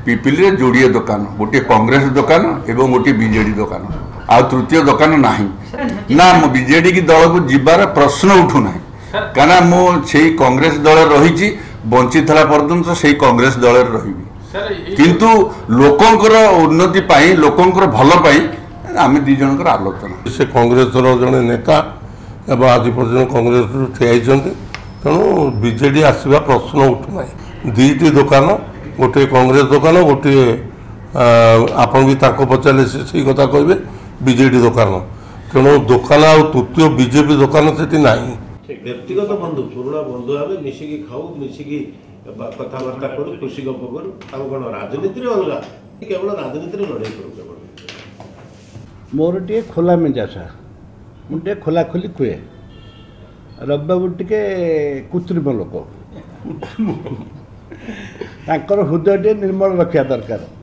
पिपिली जोड़िए दुकान गोटे कांग्रेस दुकान एवं गोटे बीजेडी दुकान आ तृतीय दुकान ना ना बीजेडी की दल को जीवार प्रश्न उठूना क्या मुझे कांग्रेस दल रही बंची पर्यटन से कांग्रेस दल रही किंतु लोकंकर उन्नति पाई लोकंकर भल पाई आम दी जनकर आलोचना से कांग्रेस जड़े नेता एवं आज पर्यटन कांग्रेस ठिया तेणु बीजेडी आसवा प्रश्न उठूना दुईटी दुकान गोटे कांग्रेस दुकान गोटे आपन भी पचारे से कथा कहे बीजेडी दुकान तेणु दुकान आ तृतीय बीजेपी दुकान से ना व्यक्तिगत बंधु पुराणा बंधु भाव मिसिकी खाऊ मिसिकी कथबार्ता करूँ खुशी गप करूँ कौन राजनीति अलग केवल राजनीति लड़ाई करूँ केवल मोर टे खोला मेजासा मुझे खोला खोली कुए रविबाबू टे कृत्रिम लोक हृदय टे निर्मल रखा दरकार।